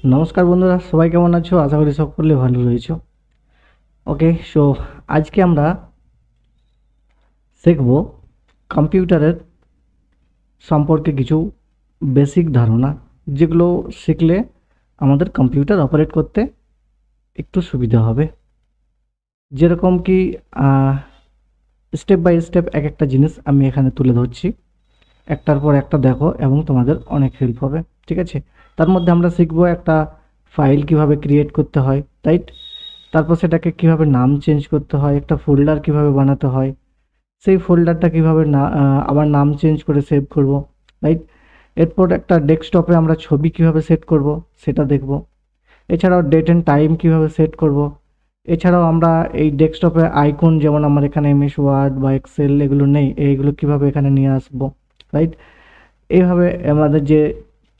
নমস্কার বন্ধুরা, সবাই কেমন আছো? আশা করি সকলে ভালো রয়েছো। ওকে, সো আজকে আমরা শিখব কম্পিউটারের সম্পর্কে কিছু বেসিক ধারণা, যেগুলো শিখলে আমাদের কম্পিউটার অপারেট করতে একটু সুবিধা হবে। যেরকম কি স্টেপ বাই স্টেপ এক একটা জিনিস আমি এখানে তুলে ধরছি, একটার পর একটা দেখো এবং তোমাদের অনেক হেল্প হবে। ঠিক আছে, তার মধ্যে আমরা শিখব একটা ফাইল কিভাবে ক্রিয়েট করতে হয়, রাইট? তারপর সেটাকে কিভাবে নাম চেঞ্জ করতে হয়, একটা ফোল্ডার কিভাবে বানাতে হয়, সেই ফোল্ডারটা কিভাবে না আবার নাম চেঞ্জ করে সেভ করব, রাইট? এরপর একটা ডেস্কটপে আমরা ছবি কিভাবে সেট করব সেটা দেখব। এছাড়াও ডেট অ্যান্ড টাইম কিভাবে সেট করব। এছাড়াও আমরা এই ডেস্কটপে আইকন, যেমন আমার এখানে এমএস ওয়ার্ড বা এক্সেল এগুলো নেই, এইগুলো কিভাবে এখানে নিয়ে আসবো, রাইট? এইভাবে আমাদের যে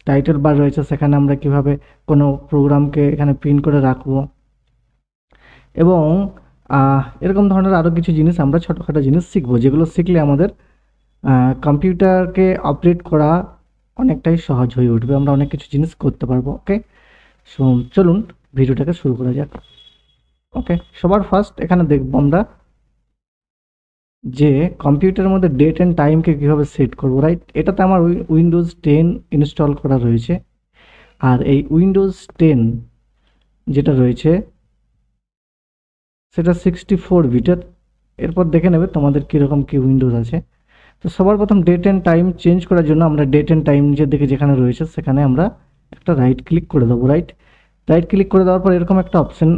টাইটেল বার রয়েছে সেখানে আমরা কিভাবে কোনো প্রোগ্রামকে এখানে প্রিন্ট করে রাখবো, এবং এরকম ধরনের আরও কিছু জিনিস আমরা ছোটোখাটো জিনিস শিখবো, যেগুলো শিখলে আমাদের কম্পিউটারকে অপারেট করা অনেকটাই সহজ হয়ে উঠবে, আমরা অনেক কিছু জিনিস করতে পারবো। ওকে, সো চলুন ভিডিওটাকে শুরু করা যাক। ওকে, সবার ফার্স্ট এখানে দেখবো আমরা যে কম্পিউটারের মধ্যে ডেট অ্যান্ড টাইমকে কীভাবে সেট করবো, রাইট? এটাতে আমার উইন্ডোজ 10 ইনস্টল করা রয়েছে, আর এই উইন্ডোজ 10 যেটা রয়েছে সেটা 64 বিটের। এরপর দেখে নেবে তোমাদের কীরকম কী উইন্ডোজ আছে। তো সবার প্রথম ডেট অ্যান্ড টাইম চেঞ্জ করার জন্য আমরা ডেট অ্যান্ড টাইম নিজের দিকে যেখানে রয়েছে সেখানে আমরা একটা রাইট ক্লিক করে দেবো, রাইট? রাইট ক্লিক করে দেওয়ার পর এরকম একটা অপশান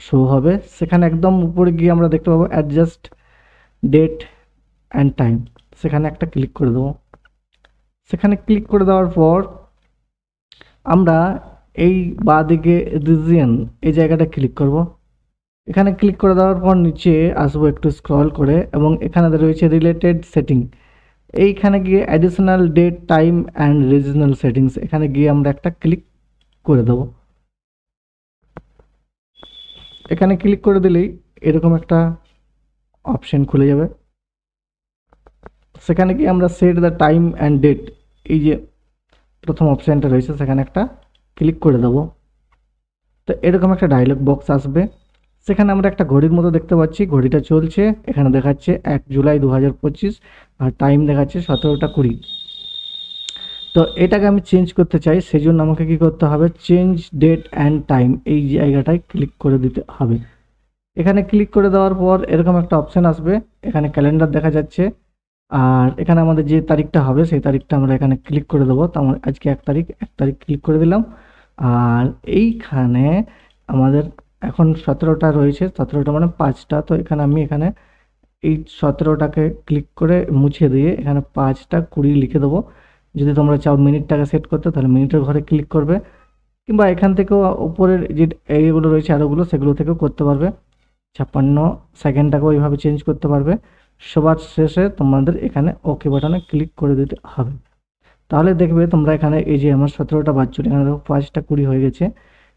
শো হবে, সেখানে একদম উপরে গিয়ে আমরা দেখতে পাবো অ্যাডজাস্ট ডেট অ্যান্ড টাইম, সেখানে একটা ক্লিক করে দেবো। সেখানে ক্লিক করে দেওয়ার পর আমরা এই বাঁ দিকে রিজিয়ন এই জায়গাটা ক্লিক করব। এখানে ক্লিক করে দেওয়ার পর নিচে আসবো একটু স্ক্রল করে, এবং এখানে রয়েছে রিলেটেড সেটিং। এইখানে গিয়ে additional date time and regional settings, এখানে গিয়ে আমরা একটা ক্লিক করে দেবো। এখানে ক্লিক করে দিলেই এরকম একটা অপশন খুলে যাবে। সেখানে গিয়ে আমরা set the time and date, এই যে প্রথম অপশানটা রয়েছে সেখানে একটা ক্লিক করে দেবো। তো এরকম একটা ডায়লগ বক্স আসবে, সেখানে আমরা একটা ঘড়ির মতো দেখতে পাচ্ছি, ঘড়িটা চলছে, এখানে দেখাচ্ছে 1 জুলাই 2025 আর টাইম দেখাচ্ছে 17টা 20। তো এটাকে আমি চেঞ্জ করতে চাই, সেই জন্য আমাকে কী করতে হবে, চেঞ্জ ডেট অ্যান্ড টাইম এই জায়গাটায় ক্লিক করে দিতে হবে। এখানে ক্লিক করে দেওয়ার পর এরকম একটা অপশান আসবে, এখানে ক্যালেন্ডার দেখা যাচ্ছে, আর এখানে আমাদের যে তারিখটা হবে সেই তারিখটা আমরা এখানে ক্লিক করে দেবো। তো আমার আজকে 1 তারিখ ক্লিক করে দিলাম। আর এইখানে আমাদের এখন 17টা রয়েছে, 17টা মানে 5টা, তো এখানে আমি এই 17টাকে ক্লিক করে মুছে দিয়ে এখানে 5টা 20 লিখে দেবো। যদি তোমরা চাও মিনিটটাকে সেট করতে তাহলে মিনিটের ঘরে ক্লিক করবে, কিংবা এখান থেকেও উপরের যে এইগুলো রয়েছে আরোগুলো সেগুলো থেকেও করতে পারবে। 56 সেকেন্ডটাকেও এইভাবে চেঞ্জ করতে পারবে। সবার শেষে তোমাদের এখানে ওকে বাটনে ক্লিক করে দিতে হবে। তাহলে দেখবে তোমরা এখানে এই যে আমার 17টা বাজছিল, এখানে দেখো 5টা 20 হয়ে গেছে।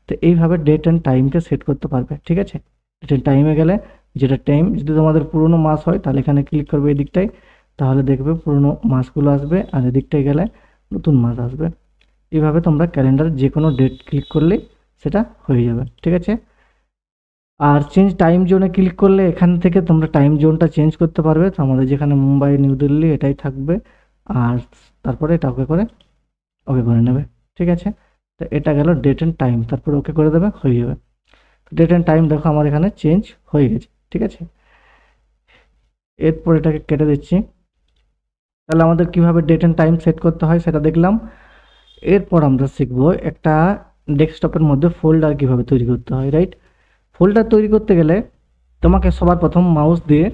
তো এইভাবে ডেট অ্যান্ড টাইমকে সেট করতে পারবে। ঠিক আছে, ডেট অ্যান্ড টাইমে গেলে যেটা টাইম, যদি তোমাদের পুরনো মাস হয় তাহলে এখানে ক্লিক করবে এই দিকটায়, তাহলে দেখবে পুরনো মাসগুলো আসবে, আর এদিকটায় গেলে নতুন মাস আসবে। এইভাবে তোমরা ক্যালেন্ডারে যে কোনো ডেট ক্লিক করলেই সেটা হয়ে যাবে। ঠিক আছে, আর চেঞ্জ টাইম জোনে ক্লিক করলে এখান থেকে তোমরা টাইম জোনটা চেঞ্জ করতে পারবে। তো আমাদের যেখানে মুম্বাই নিউ দিল্লি এটাই থাকবে, আর তারপরে এটা ওকে করে নেবে। ঠিক আছে, তো এটা গেল ডেট অ্যান্ড টাইম, তারপরে ওকে করে দেবে, হয়ে যাবে। ডেট অ্যান্ড টাইম দেখো আমার এখানে চেঞ্জ হয়ে গেছে। ঠিক আছে, এরপর এটাকে কেটে দিচ্ছি। তাহলে আমাদের কিভাবে ডেট অ্যান্ড টাইম সেট করতে হয় সেটা দেখলাম। এরপর আমরা শিখবো একটা ডেস্কটপের মধ্যে ফোল্ডার কিভাবে তৈরি করতে হয়, রাইট? ফোল্ডার তৈরি করতে গেলে তোমাকে সবার প্রথম মাউস দিয়ে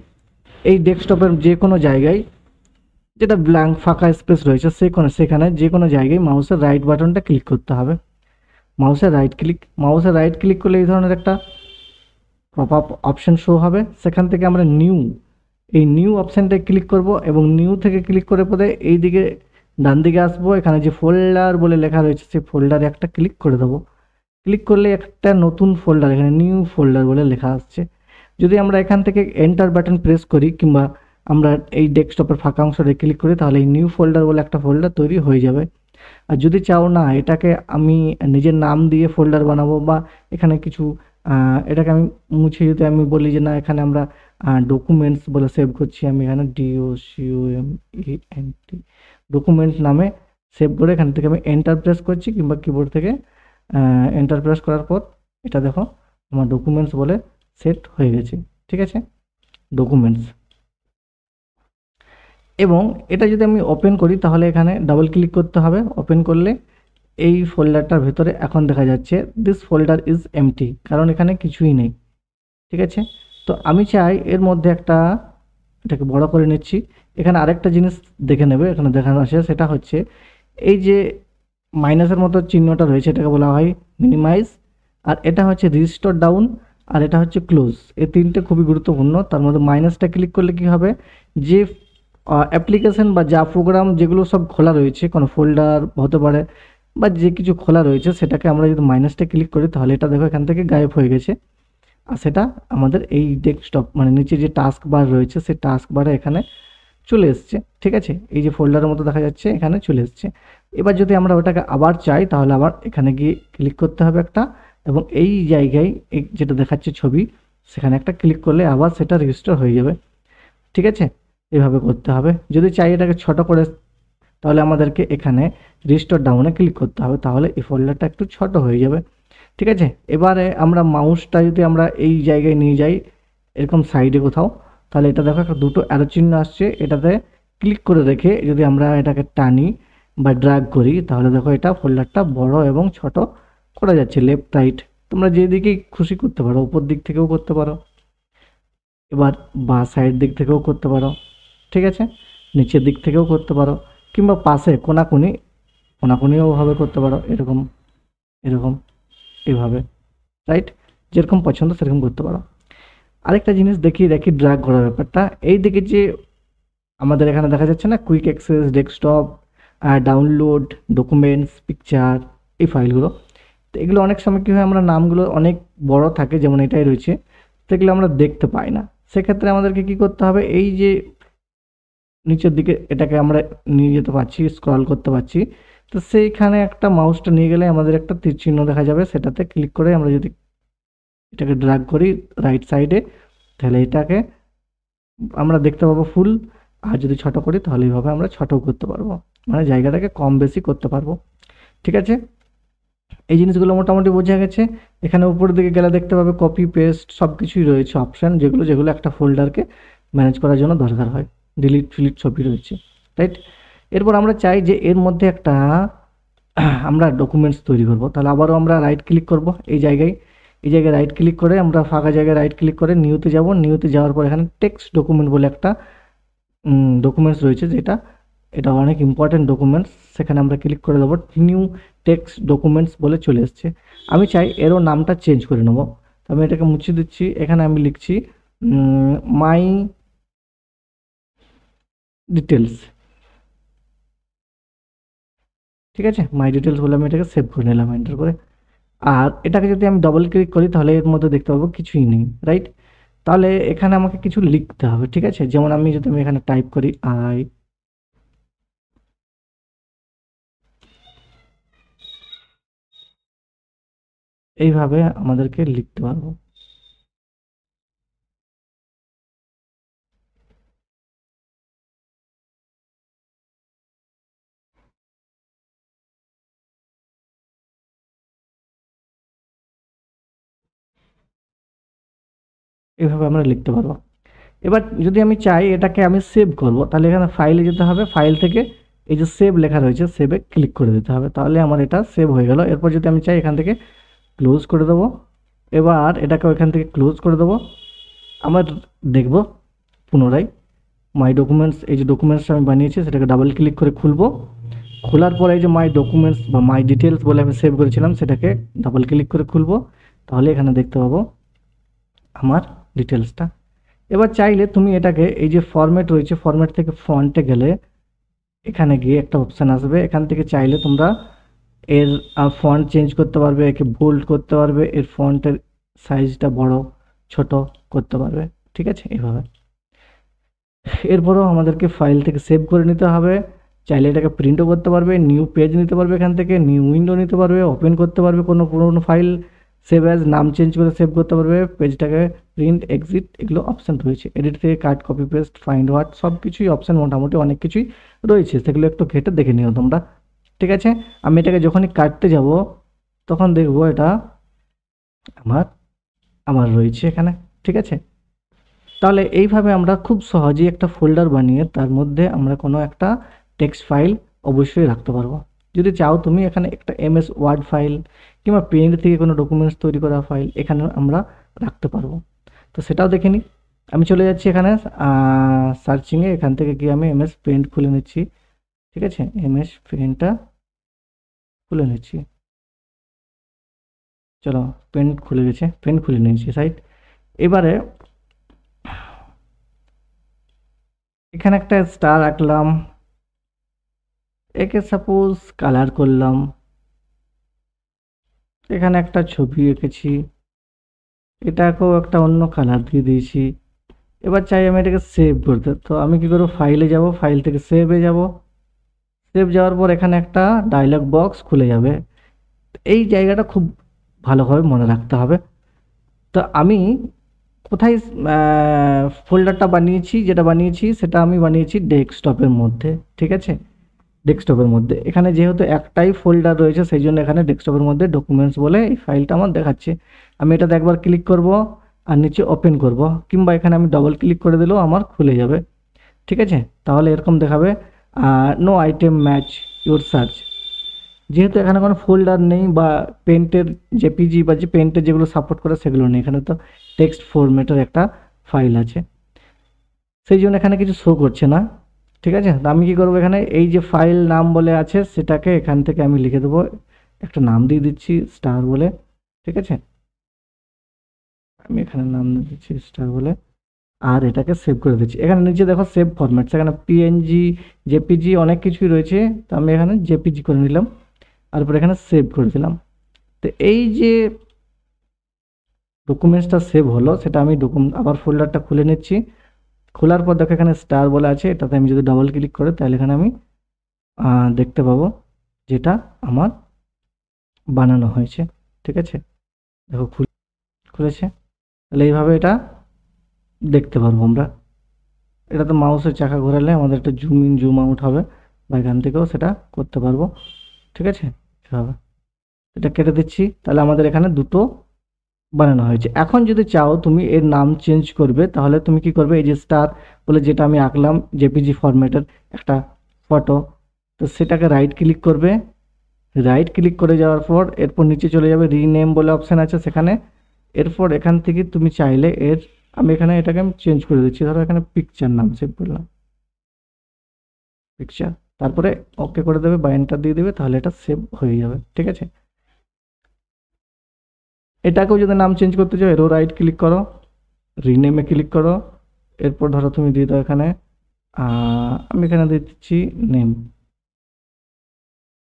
এই ডেস্কটপের যে কোনো জায়গায় যেটা ব্ল্যাঙ্ক ফাঁকা স্পেস রয়েছে সেখানে যে কোনো জায়গায় মাউসের রাইট বাটনটা ক্লিক করতে হবে। মাউসের রাইট ক্লিক করলে এই ধরনের একটা পপ আপ অপশান শো হবে, সেখান থেকে আমরা নিউ অপশানটায় ক্লিক করব, এবং নিউ থেকে ক্লিক করে পরে এই দিকে ডান দিকে আসবো, এখানে যে ফোল্ডার বলে লেখা রয়েছে সেই ফোল্ডারে একটা ক্লিক করে দেবো। ক্লিক করলে একটা নতুন ফোল্ডার, এখানে নিউ ফোল্ডার বলে লেখা আসছে। যদি আমরা এখান থেকে এন্টার বাটন প্রেস করি, কিংবা আমরা এই ডেস্কটপের ফাঁকা অংশটা ক্লিক করি, তাহলে এই নিউ ফোল্ডার বলে একটা ফোল্ডার তৈরি হয়ে যাবে। আর যদি চাও না এটাকে আমি নিজের নাম দিয়ে ফোল্ডার বানাবো বা এখানে কিছু এটাকে আমি মুছে যদি আমি বলি যে না এখানে আমরা ডকুমেন্টস বলে সেভ করছি, আমি এখানে DOCUMENT ডকুমেন্টস নামে সেভ করে এখান থেকে আমি এন্টার প্রেস করছি, কিংবা কিবোর্ড থেকে এন্টার প্রেস করার পর এটা দেখো আমার ডকুমেন্টস বলে সেট হয়ে গেছে। ঠিক আছে, ডকুমেন্টস। এবং এটা যদি আমি ওপেন করি তাহলে এখানে ডাবল ক্লিক করতে হবে। ওপেন করলে এই ফোল্ডারটার ভেতরে এখন দেখা যাচ্ছে দিস ফোল্ডার ইজ এমটি, কারণ এখানে কিছুই নেই। ঠিক আছে, তো আমি চাই এর মধ্যে একটা, এটাকে বড় করে নিচ্ছি। এখানে আরেকটা জিনিস দেখে নেবে, এখানে দেখানো আছে, সেটা হচ্ছে এই যে মাইনাসের মতো চিহ্নটা রয়েছে এটাকে বলা হয় মিনিমাইজ, আর এটা হচ্ছে রিস্টোর ডাউন, আর এটা হচ্ছে ক্লোজ। এই তিনটে খুবই গুরুত্বপূর্ণ। তার মধ্যে মাইনাসটা ক্লিক করলে কি হবে, যে অ্যাপ্লিকেশন বা যা প্রোগ্রাম যেগুলো সব খোলা রয়েছে, কোনো ফোল্ডার হতে পারে বা যে কিছু খোলা রয়েছে, সেটাকে আমরা যদি মাইনাসটা ক্লিক করি তাহলে এটা দেখো এখান থেকে গায়েব হয়ে গেছে। আর সেটা আমাদের এই ডেস্কটপ মানে নিচে যে টাস্ক বার রয়েছে সেই টাস্ক বারে এখানে চলে এসছে। ঠিক আছে, এই যে ফোল্ডারের মতো দেখা যাচ্ছে এখানে চলে এসছে। এবার যদি আমরা ওটাকে আবার চাই তাহলে আবার এখানে গিয়ে ক্লিক করতে হবে একটা, এবং এই জায়গায় এই যেটা দেখাচ্ছে ছবি সেখানে একটা ক্লিক করলে আবার সেটা রেজিস্টার হয়ে যাবে। ঠিক আছে, এভাবে করতে হবে। যদি চাই এটাকে ছোট করে তাহলে আমাদেরকে এখানে রিস্টোর ডাউনে ক্লিক করতে হবে, তাহলে এই ফোল্ডারটা একটু ছোট হয়ে যাবে। ঠিক আছে, এবারে আমরা মাউসটা যদি আমরা এই জায়গায় নিয়ে যাই এরকম সাইডে কোথাও, তাহলে এটা দেখো একটা দুটো অ্যারো চিহ্ন আসছে, এটাতে ক্লিক করে রেখে যদি আমরা এটাকে টানি বা ড্র্যাগ করি তাহলে দেখো এটা ফোল্ডারটা বড় এবং ছোট করা যাচ্ছে, লেফট রাইট তোমরা যেদিকেই খুশি করতে পারো, উপর দিক থেকেও করতে পারো, এবার বা সাইড দিক থেকেও করতে পারো। ঠিক আছে, নিচের দিক থেকেও করতে পারো, কিংবা পাশে কোনাকুনিও ভাবে করতে পারো, এরকম এরকম এইভাবে, রাইট, যেরকম পছন্দ সেরকম করতে পারো। আরেকটা জিনিস দেখি ড্র্যাগ করার ব্যাপারটা। এই দিকে যে আমাদের এখানে দেখা যাচ্ছে না quick access, desktop, download, documents, picture, এই ফাইলগুলো, তো এগুলো অনেক সময় কী হয় আমরা নামগুলো অনেক বড় থাকে যেমন এটাই রয়েছে, সেগুলো আমরা দেখতে পাই না। সেক্ষেত্রে আমাদেরকে কী করতে হবে, এই যে নিচের দিকে এটাকে আমরা নিয়ে যেতে পারছি, স্ক্রল করতে পারছি, তো সেইখানে একটা মাউসটা নিয়ে গেলে আমাদের একটা তীর চিহ্ন দেখা যাবে, সেটাতে ক্লিক করে আমরা যদি এটাকে ড্র্যাগ করি রাইট সাইডে তাহলে এটাকে আমরা দেখতে পাবো ফুল, আর যদি ছোট করি তাহলে এইভাবে আমরা ছোটও করতে পারবো, মানে জায়গাটাকে কম বেশি করতে পারবো। ঠিক আছে, এই জিনিসগুলো মোটামুটি বোঝা গেছে। এখানে উপরের দিকে গেলে দেখতে পাবে কপি পেস্ট সব কিছুই রয়েছে অপশান, যেগুলো একটা ফোল্ডারকে ম্যানেজ করার জন্য দরকার হয়, ডিলিট ফিলিট সবই রয়েছে, রাইট। এরপর আমরা চাই যে এর মধ্যে একটা আমরা ডকুমেন্টস তৈরি করব, তাহলে আবারও আমরা রাইট ক্লিক করব এই জায়গায় রাইট ক্লিক করে আমরা ফাঁকা জায়গায় রাইট ক্লিক করে নিউতে যাব। নিউতে যাওয়ার পর এখানে টেক্সট ডকুমেন্ট বলে একটা ডকুমেন্টস রয়েছে, এটা অনেক ইম্পর্টেন্ট ডকুমেন্টস, সেখানে আমরা ক্লিক করে দেবো। নিউ টেক্সট ডকুমেন্টস বলে চলে এসছে। আমি চাই এরও নামটা চেঞ্জ করে নেবো, তো আমি এটাকে মুছে দিচ্ছি। এখানে আমি লিখছি মাই ডিটেলস। ঠিক আছে, মাই ডিটেলস বলে আমি এটাকে সেভ করে নিলাম এন্টার করে। আর এটাকে যদি আমি ডবল ক্লিক করি তাহলে এর মধ্যে দেখতে পাবো কিছুই নেই, রাইট। তাহলে এখানে আমাকে কিছু লিখতে হবে। ঠিক আছে, যেমন আমি যদি আমি এখানে টাইপ করি এইভাবে আমাদেরকে লিখতে পারবো। এইভাবে আমরা লিখতে পারবো। এবার যদি আমি চাই এটাকে আমি সেভ করব, তাহলে এখানে ফাইলে যেতে হবে, ফাইল থেকে এই যে সেভ লেখা রয়েছে সেভে ক্লিক করে দিতে হবে, তাহলে আমার এটা সেভ হয়ে গেল। এরপর যদি আমি চাই এখান থেকে ক্লোজ করে দেবো, এবার এটাকে ওইখান থেকে ক্লোজ করে দেবো। আমার দেখব পুনরায় মাই ডকুমেন্টস, এই যে ডকুমেন্টসটা আমি বানিয়েছি সেটাকে ডাবল ক্লিক করে খুলবো। খোলার পরে এই যে মাই ডকুমেন্টস বা মাই ডিটেলস বলে আমি সেভ করেছিলাম সেটাকে ডাবল ক্লিক করে খুলবো, তাহলে এখানে দেখতে পাবো আমার ডিটেলসটা। এবার চাইলে তুমি এটাকে এই যে ফরম্যাট রয়েছে, ফরম্যাট থেকে ফন্টে গেলে এখানে গিয়ে একটা অপশান আসবে, এখান থেকে চাইলে তোমরা এর ফন্ট চেঞ্জ করতে পারবে, একে বোল্ড করতে পারবে, এর ফন্টের সাইজটা বড় ছোট করতে পারবে। ঠিক আছে, এইভাবে। এরপরও আমাদেরকে ফাইল থেকে সেভ করে নিতে হবে। চাইলে এটাকে প্রিন্টও করতে পারবে, নিউ পেজ নিতে পারবে, এখান থেকে নিউ উইন্ডো নিতে পারবে, ওপেন করতে পারবে কোনো পুরোনো ফাইল, সেভ অ্যাজ নাম চেঞ্জ করে সেভ করতে পারবে, পেজটাকে প্রিন্ট এক্সিট এগুলো অপশান রয়েছে। এডিট থেকে কাট, কপি পেস্ট, ফাইন্ড ওয়ার্ড সব কিছুই অপশান মোটামুটি অনেক কিছুই রয়েছে, সেগুলো একটু ঘেটে দেখে নিও তোমরা। ঠিক আছে, আমি এটাকে যখনই কাটতে যাব তখন দেখবো এটা আমার আমার রয়েছে এখানে। ঠিক আছে, তাহলে এইভাবে আমরা খুব সহজেই একটা ফোল্ডার বানিয়ে তার মধ্যে আমরা কোনো একটা টেক্সট ফাইল অবশ্যই রাখতে পারবো। যদি চাও তুমি এখানে একটা এমএস ওয়ার্ড ফাইল কিংবা পেন্ট থেকে কোনো ডকুমেন্টস তৈরি করা ফাইল এখানে আমরা রাখতে পারবো। তো সেটাও দেখে নিই। আমি চলে যাচ্ছি এখানে সার্চিংয়ে, এখান থেকে গিয়ে আমি এমএস পেন্ট খুলে নিচ্ছি। ঠিক আছে, এমএস পেন্টটা খুলে নিচ্ছি। চলো, পেন্ট খুলে গেছে, পেন্ট খুলে নিয়েছি সাইট। এবারে এখানে একটা স্টার রাখলাম, একে সাপোজ কালার করলাম, এখানে একটা ছবি এঁকেছি, এটাকেও একটা অন্য কালার দিয়ে দিয়েছি। এবার চাই আমি এটাকে সেভ করতে, তো আমি কি করবো, ফাইলে যাব, ফাইল থেকে সেভে যাব, সেভ যাওয়ার পর এখানে একটা ডায়লগ বক্স খুলে যাবে। এই জায়গাটা খুব ভালোভাবে মনে রাখতে হবে। তো আমি কোথায় ফোল্ডারটা বানিয়েছি, যেটা বানিয়েছি সেটা আমি বানিয়েছি ডেস্কটপের মধ্যে। ঠিক আছে, ডেস্কটপের মধ্যে এখানে যেহেতু একটাই ফোল্ডার রয়েছে সেই জন্য এখানে ডেস্কটপের মধ্যে ডকুমেন্টস বলে এই ফাইলটা আমার দেখাচ্ছে। আমি এটাতে একবার ক্লিক করব আর নিচে ওপেন করব, কিংবা এখানে আমি ডবল ক্লিক করে দিলেও আমার খুলে যাবে। ঠিক আছে, তাহলে এরকম দেখাবে no item match your search. যেহেতু এখানে কোনো ফোল্ডার নেই বা পেন্টের জেপিজি বা যে পেন্টের যেগুলো সাপোর্ট করে সেগুলো নেই, এখানে তো টেক্সট ফরম্যাটের একটা ফাইল আছে, সেই জন্য এখানে কিছু শো করছে না। ঠিক আছে, তো আমি কী করবো, এখানে এই যে ফাইল নাম বলে আছে সেটাকে এখান থেকে আমি লিখে দেবো, একটা নাম দিয়ে দিচ্ছি স্টার বলে। ঠিক আছে, আমি এখানে নাম দিয়ে দিচ্ছি স্টার বলে, আর এটাকে সেভ করে দিচ্ছি। এখানে নিচে দেখো সেভ ফরম্যাট, সেখানে পিএনজি জেপিজি অনেক কিছুই রয়েছে, তো আমি এখানে জেপিজি করে নিলাম, তারপর এখানে সেভ করে দিলাম। তো এই যে ডকুমেন্টসটা সেভ হলো সেটা আমি আবার ফোল্ডারটা খুলে নিচ্ছি। খোলার পর দেখো এখানে স্টার বলে আছে, এটাতে আমি যদি ডবল ক্লিক করি তাহলে এখানে আমি দেখতে পাবো যেটা আমার বানানো হয়েছে। ঠিক আছে, দেখো খুলেছে, তাহলে এইভাবে এটা দেখতে পারবো আমরা। এটা তো মাউসের চাকা ঘোরালে আমাদের একটা জুম ইন জুম আউট হবে, বা এখান থেকেও সেটা করতে পারবো। ঠিক আছে, এভাবে এটা কেটে দিচ্ছি, তাহলে আমাদের এখানে দুটো বানানো হয়েছে। এখন যদি চাও তুমি এর নাম চেঞ্জ করবে তাহলে তুমি কি করবে, এই যে স্টার বলে যেটা আমি আঁকলাম জেপিজি ফরম্যাটের একটা ফটো, তো সেটাকে রাইট ক্লিক করবে, রাইট ক্লিক করে যাওয়ার পর এরপর নিচে চলে যাবে, রিনেম বলে অপশান আছে সেখানে। এরপর এখান থেকে তুমি চাইলে আমি এখানে এটাকে আমি চেঞ্জ করে দিচ্ছি, ধরো এখানে পিকচার নাম সেভ করলাম, পিকচার, তারপরে ওকে করে দেবে বা এন্টার দিয়ে দেবে, তাহলে এটা সেভ হয়ে যাবে। ঠিক আছে, এটাকেও যদি নাম চেঞ্জ করতে চাও এরও রাইট ক্লিক করো, রিনেমে ক্লিক করো, এরপর ধরো তুমি দিয়ে দাও এখানে আমি এখানে দিয়ে দিচ্ছি নেম,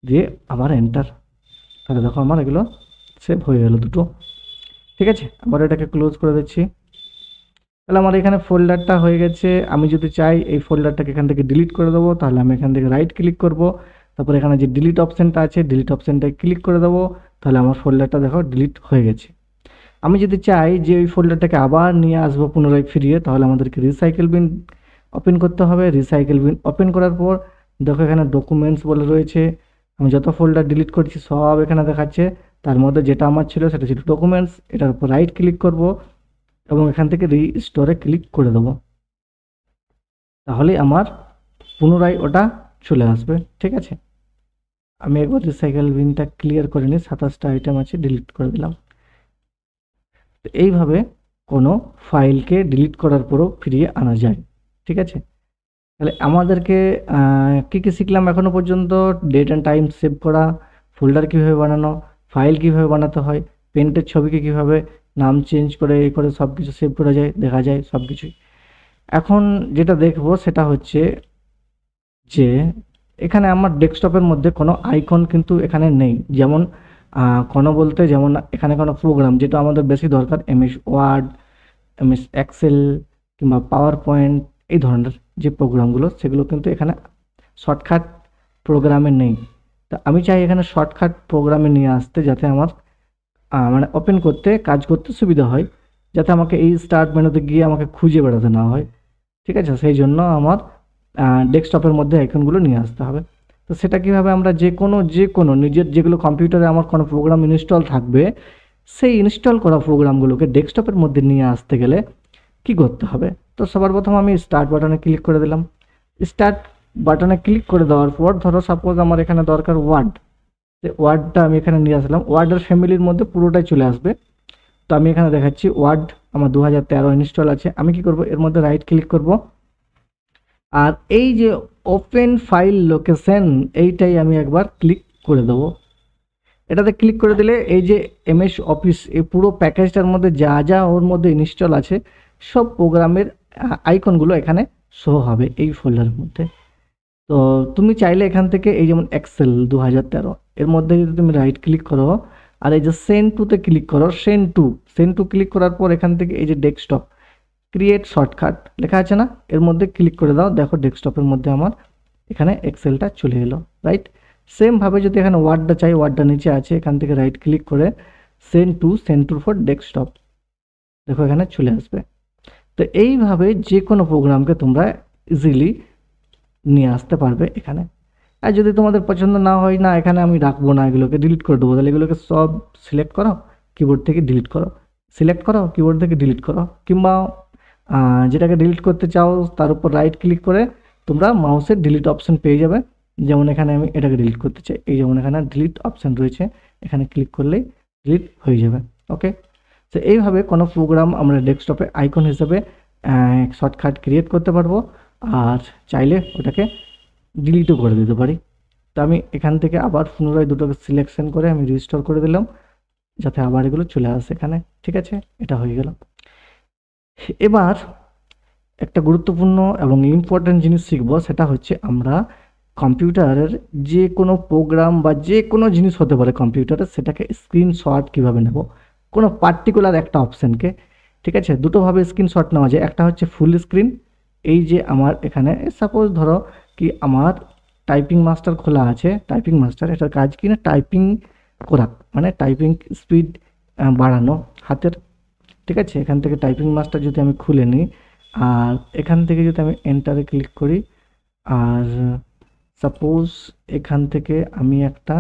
দিয়ে আবার এন্টার, তাহলে দেখো আমার এগুলো সেভ হয়ে গেল দুটো। ঠিক আছে, আবার এটাকে ক্লোজ করে দিচ্ছি, তাহলে আমার এখানে ফোল্ডারটা হয়ে গেছে। আমি যদি চাই এই ফোল্ডারটাকে এখান থেকে ডিলিট করে দেবো, তাহলে আমি এখান থেকে রাইট ক্লিক করব, তারপর এখানে যে ডিলিট অপশানটা আছে ডিলিট অপশানটায় ক্লিক করে দেবো, তাহলে আমার ফোল্ডারটা দেখো ডিলিট হয়ে গেছে। আমি যদি চাই যে ওই ফোল্ডারটাকে আবার নিয়ে আসবো পুনরায় ফিরিয়ে, তাহলে আমাদেরকে রিসাইকেল বিন ওপেন করতে হবে। রিসাইকেল বিন ওপেন করার পর দেখো এখানে ডকুমেন্টস বলে রয়েছে, আমি যত ফোল্ডার ডিলিট করছি সব এখানে দেখাচ্ছে, তার মধ্যে যেটা আমার ছিল সেটা ছিল ডকুমেন্টস। এটার উপর রাইট ক্লিক করব এবং এখান থেকে রিস্টোরে ক্লিক করে দেবো, তাহলে আমার পুনরায় ওটা চলে আসবে। ঠিক আছে, আমি একবার রিসাইকেল বিনটা ক্লিয়ার করে নিই, 27টা আইটেম আছে, ডিলিট করে দিলাম। তো এইভাবে কোনো ফাইলকে ডিলিট করার পরও ফিরিয়ে আনা যায়। ঠিক আছে, তাহলে আমাদেরকে কী কী শিখলাম এখনও পর্যন্ত, ডেট অ্যান্ড টাইম সেভ করা, ফোল্ডার কীভাবে বানানো, ফাইল কীভাবে বানাতে হয়, পেন্টের ছবিকে কীভাবে নাম চেঞ্জ করে করে সব কিছু সেভ করা যায়, দেখা যায় সব কিছুই। এখন যেটা দেখব সেটা হচ্ছে যে এখানে আমার ডেস্কটপের মধ্যে কোনো আইকন কিন্তু এখানে নেই, যেমন কোনো বলতে যেমন এখানে কোনো প্রোগ্রাম যেটা আমাদের বেশি দরকার, এমএস ওয়ার্ড, এমএস এক্সেল কিংবা পাওয়ার পয়েন্ট, এই ধরনের যে প্রোগ্রামগুলো সেগুলো কিন্তু এখানে শর্টকাট প্রোগ্রামে নেই। তো আমি চাই এখানে শর্টকাট প্রোগ্রামে নিয়ে আসতে, যাতে আমার মানে ওপেন করতে, কাজ করতে সুবিধা হয়, যাতে আমাকে এই স্টার্ট মেনুতে গিয়ে আমাকে খুঁজে বেড়াতে না হয়। ঠিক আছে, সেই জন্য আমার ডেস্কটপের মধ্যে আইকনগুলো নিয়ে আসতে হবে। তো সেটা কীভাবে, আমরা যে কোনো নিজের যেগুলো কম্পিউটারে আমার কোনো প্রোগ্রাম ইনস্টল থাকবে, সেই ইনস্টল করা প্রোগ্রামগুলোকে ডেস্কটপের মধ্যে নিয়ে আসতে গেলে কি করতে হবে। তো সবার প্রথম আমি স্টার্ট বাটনে ক্লিক করে দিলাম। স্টার্ট বাটনে ক্লিক করে দেওয়ার পর ধরো সাপোজ আমার এখানে দরকার ওয়ার্ড, ওয়ার্ডটা আমি এখানে নিয়ে আসলাম। ওয়ার্ডের ফ্যামিলির মধ্যে পুরোটাই চলে আসবে। তো আমি এখানে দেখাচ্ছি ওয়ার্ড আমার 2013 ইনস্টল আছে। আমি কি করব, এর মধ্যে রাইট ক্লিক করব, আর এই যে ওপেন ফাইল লোকেশন, এইটাই আমি একবার ক্লিক করে দেবো। এটাতে ক্লিক করে দিলে এই যে এমএস অফিস, এই পুরো প্যাকেজটার মধ্যে যা যা ওর মধ্যে ইনস্টল আছে সব প্রোগ্রামের আইকনগুলো এখানে শো হবে এই ফোল্ডারের মধ্যে। তো তুমি চাইলে এখান থেকে এই যেমন এক্সেল 2013, এর মধ্যে যদি তুমি রাইট ক্লিক করো আর এই যে সেন্ড টুতে ক্লিক করো, সেন্ড টু ক্লিক করার পর এখান থেকে এই যে ডেস্কটপ ক্রিয়েট শর্টকাট লেখা আছে না, এর মধ্যে ক্লিক করে দাও। দেখো ডেস্কটপের মধ্যে আমার এখানে এক্সেলটা চলে এলো, রাইট। সেমভাবে যদি এখানে ওয়ার্ডটা চাই, ওয়ার্ডটা নিচে আছে, এখান থেকে রাইট ক্লিক করে সেন্ড টু ফর ডেস্কটপ, দেখো এখানে চলে আসবে। তো এইভাবে যে কোনো প্রোগ্রামকে তোমরা ইজিলি নিয়ে আসতে পারবে এখানে। আর যদি তোমাদের পছন্দ না হয়, না এখানে আমি রাখবো না, এগুলোকে ডিলিট করে দেবো, তাহলে এগুলোকে সব সিলেক্ট করো, কিবোর্ড থেকে ডিলিট করো, সিলেক্ট করো, কিবোর্ড থেকে ডিলিট করো, কিংবা যেটাকে ডিলিট করতে চাও তার উপর রাইট ক্লিক করে তোমরা মাউসের ডিলিট অপশন পেয়ে যাবে। যেমন এখানে আমি এটাকে ডিলিট করতে চাই, এই যেমন এখানে ডিলিট অপশন রয়েছে, এখানে ক্লিক করলেই ডিলিট হয়ে যাবে। ওকে, তো এইভাবে কোনো প্রোগ্রাম আমরা ডেস্কটপে আইকন হিসেবে শর্টকাট ক্রিয়েট করতে পারবো, আর চাইলে ওটাকে ডিলিটও করে দিতে পারি। তো আমি এখান থেকে আবার পুনরায় দুটোকে সিলেকশন করে আমি রিস্টোর করে দিলাম, যাতে আবার এগুলো চলে আসে এখানে। ঠিক আছে, এটা হয়ে গেল। এবার একটা গুরুত্বপূর্ণ এবং ইম্পর্ট্যান্ট জিনিস শিখবো, সেটা হচ্ছে আমরা কম্পিউটারের যে কোনো প্রোগ্রাম বা যে কোনো জিনিস হতে পারে কম্পিউটারে, সেটাকে স্ক্রিনশট কীভাবে নেব, কোনো পার্টিকুলার একটা অপশানকে। ঠিক আছে, দুটোভাবে স্ক্রিনশট নেওয়া যায়। একটা হচ্ছে ফুল স্ক্রিন, এই যে আমার এখানে সাপোজ ধরো কি আমার টাইপিং মাস্টার খোলা আছে, টাইপিং মাস্টার এটার কাজ কি না, টাইপিং করা, মানে টাইপিং স্পিড বাড়ানো হাতের। ঠিক আছে, এখান থেকে টাইপিং মাস্টার যদি আমি খুলে নিই, আর এখান থেকে যদি আমি এন্টারে ক্লিক করি, আর সাপোজ এখান থেকে আমি একটা